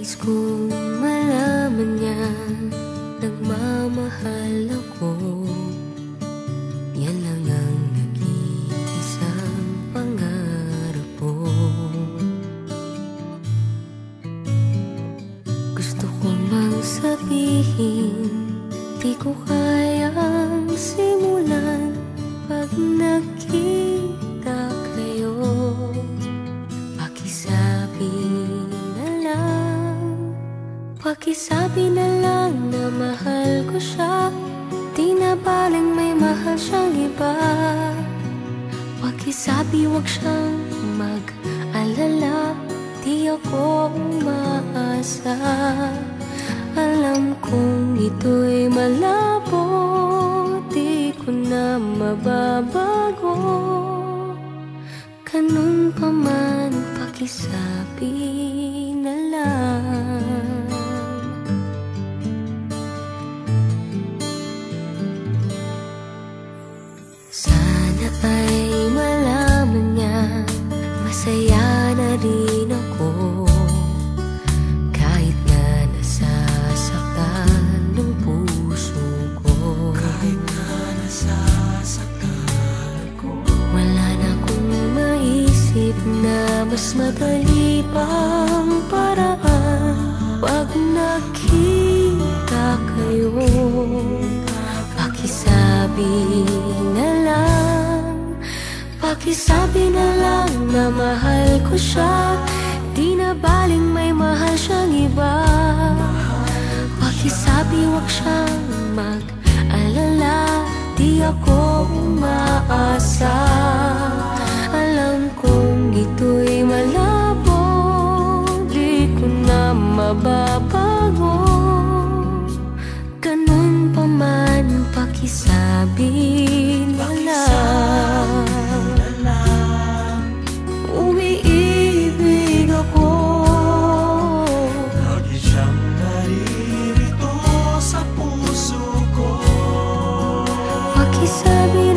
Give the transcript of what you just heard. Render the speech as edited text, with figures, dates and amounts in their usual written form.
Kung malaman niya nagmamahal ako, yan lang ang nag-iisang pangarap ko. Gusto ko mang sabihin, di ko kayang simulan pag nakita kayo. Pakisabi na lang na mahal ko siya, di na baling may mahal siyang iba. Pakisabi wag siyang mag-alala, di ako umaasa. Alam kong ito'y malabo, di ko na mababago. Ganun pa man, pakisabi na lang. Sana ay malaman niya, masaya na rin ako, kahit na nasasaktan ng puso ko. Kahit na nasasaktan ko, wala na akong maisip na mas madali pang paraan. Pag nakita kayo, pakisabi na lang, pakisabi na lang na mahal ko siya, di na baling may mahal siyang iba. Pakisabi wag siyang mag-alala, di ako umaasa. Alam kong ito'y malabo, di ko na mababago. Ganun pa man, pakisabi na lang. Umiibig ako, lagi siyang naririto sa puso ko. pakisabi